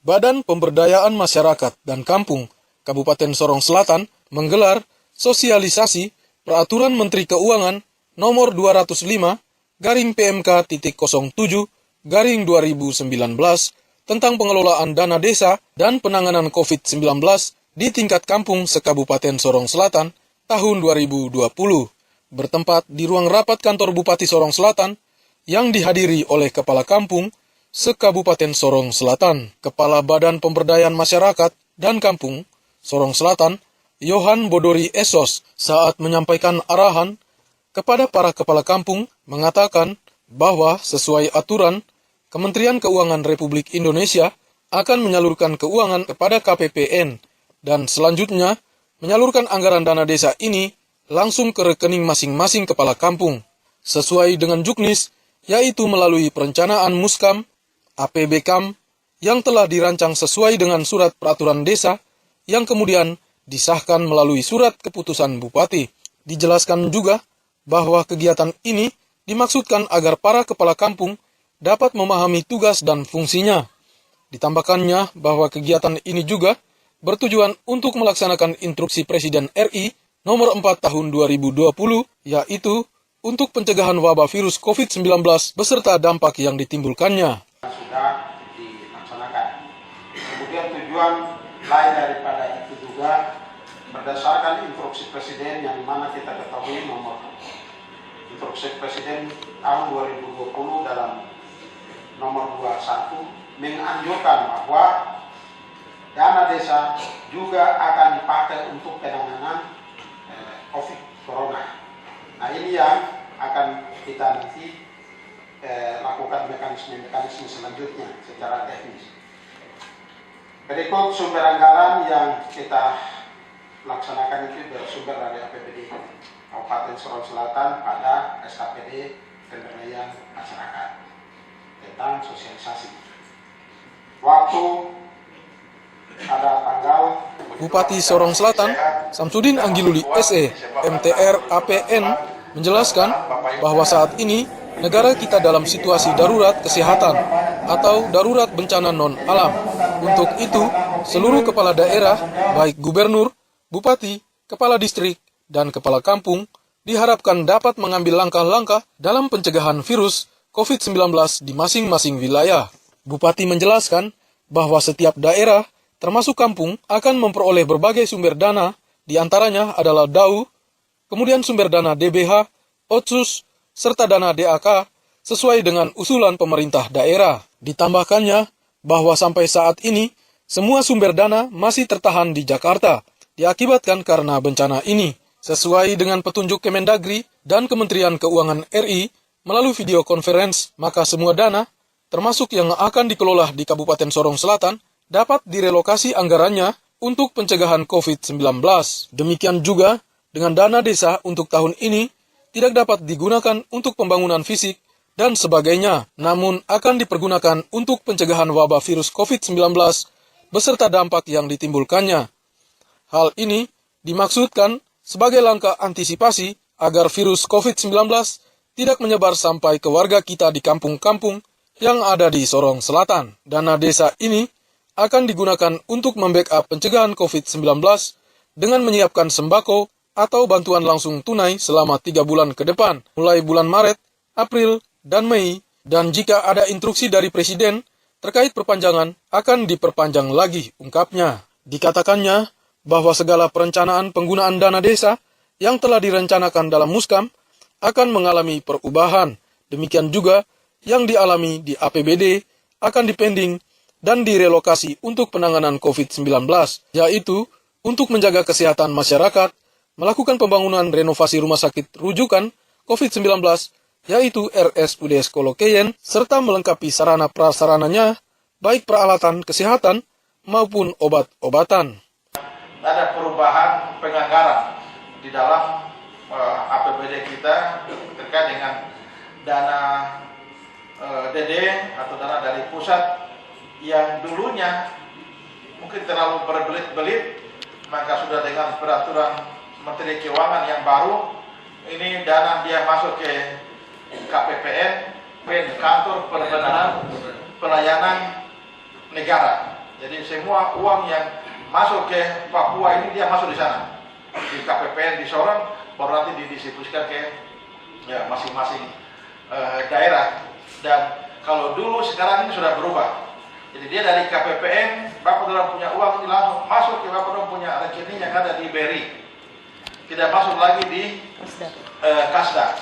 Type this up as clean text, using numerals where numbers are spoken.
Badan Pemberdayaan Masyarakat dan Kampung Kabupaten Sorong Selatan menggelar sosialisasi Peraturan Menteri Keuangan Nomor 205/PMK.07/2019 tentang pengelolaan dana desa dan penanganan COVID-19 di tingkat kampung se-Kabupaten Sorong Selatan tahun 2020, bertempat di ruang rapat kantor Bupati Sorong Selatan yang dihadiri oleh Kepala Kampung se-Kabupaten Sorong Selatan, Kepala Badan Pemberdayaan Masyarakat dan Kampung Sorong Selatan, Yohan Bodori Esos, saat menyampaikan arahan kepada para kepala kampung, mengatakan bahwa sesuai aturan, Kementerian Keuangan Republik Indonesia akan menyalurkan keuangan kepada KPPN dan selanjutnya menyalurkan anggaran dana desa ini langsung ke rekening masing-masing kepala kampung, sesuai dengan juknis, yaitu melalui perencanaan Muskam, APBKAM, yang telah dirancang sesuai dengan surat peraturan desa yang kemudian disahkan melalui surat keputusan Bupati. Dijelaskan juga bahwa kegiatan ini dimaksudkan agar para kepala kampung dapat memahami tugas dan fungsinya. Ditambahkannya bahwa kegiatan ini juga bertujuan untuk melaksanakan instruksi Presiden RI nomor 4 tahun 2020, yaitu untuk pencegahan wabah virus COVID-19 beserta dampak yang ditimbulkannya. Sudah dilaksanakan. Kemudian tujuan lain daripada itu juga berdasarkan instruksi Presiden yang mana kita ketahui nomor instruksi Presiden tahun 2020 dalam nomor 21 menganjurkan bahwa dana desa juga akan dipakai untuk penanganan COVID Corona. Nah, ini yang akan kita nanti lakukan mekanisme selanjutnya secara teknis. Berikut sumber anggaran yang kita laksanakan itu bersumber dari APBD Kabupaten Sorong Selatan pada SKPD Pemberdayaan Masyarakat tentang sosialisasi. Waktu ada tanggal Bupati Sorong Selatan, Samsudin Anggiluli SE, MTR APN, menjelaskan bahwa saat ini negara kita dalam situasi darurat kesehatan atau darurat bencana non-alam. Untuk itu, seluruh kepala daerah, baik gubernur, bupati, kepala distrik, dan kepala kampung, diharapkan dapat mengambil langkah-langkah dalam pencegahan virus COVID-19 di masing-masing wilayah. Bupati menjelaskan bahwa setiap daerah, termasuk kampung, akan memperoleh berbagai sumber dana, diantaranya adalah DAU, kemudian sumber dana DBH, Otsus, serta dana DAK, sesuai dengan usulan pemerintah daerah. Ditambahkannya bahwa sampai saat ini, semua sumber dana masih tertahan di Jakarta, diakibatkan karena bencana ini. Sesuai dengan petunjuk Kemendagri dan Kementerian Keuangan RI, melalui video conference, maka semua dana, termasuk yang akan dikelola di Kabupaten Sorong Selatan, dapat direlokasi anggarannya untuk pencegahan COVID-19. Demikian juga dengan dana desa untuk tahun ini tidak dapat digunakan untuk pembangunan fisik dan sebagainya, namun akan dipergunakan untuk pencegahan wabah virus COVID-19 beserta dampak yang ditimbulkannya. Hal ini dimaksudkan sebagai langkah antisipasi agar virus COVID-19 tidak menyebar sampai ke warga kita di kampung-kampung yang ada di Sorong Selatan. Dana desa ini akan digunakan untuk membackup pencegahan COVID-19 dengan menyiapkan sembako atau bantuan langsung tunai selama 3 bulan ke depan, mulai bulan Maret, April, dan Mei, dan jika ada instruksi dari Presiden terkait perpanjangan, akan diperpanjang lagi, ungkapnya. Dikatakannya bahwa segala perencanaan penggunaan dana desa yang telah direncanakan dalam Muskam akan mengalami perubahan. Demikian juga yang dialami di APBD akan dipending dan direlokasi untuk penanganan COVID-19, yaitu untuk menjaga kesehatan masyarakat, melakukan pembangunan renovasi rumah sakit rujukan COVID-19, yaitu RSUD Skolokeyen, serta melengkapi sarana prasarananya, baik peralatan kesehatan maupun obat-obatan. Ada perubahan penganggaran di dalam APBD kita terkait dengan dana DD atau dana dari pusat yang dulunya mungkin terlalu berbelit-belit, maka sudah dengan peraturan Menteri Keuangan yang baru, ini dana dia masuk ke KPPN, kantor pelayanan negara. Jadi semua uang yang masuk ke Papua ini dia masuk di sana, di KPPN di Sorong, baru nanti didistribusikan ke ya, masing-masing daerah. Dan kalau dulu sekarang ini sudah berubah. Jadi dia dari KPPN, Bapak Dorang punya uang ini langsung masuk ke Bapak Dorang punya rekening yang ada di BRI. Tidak masuk lagi di Kasda.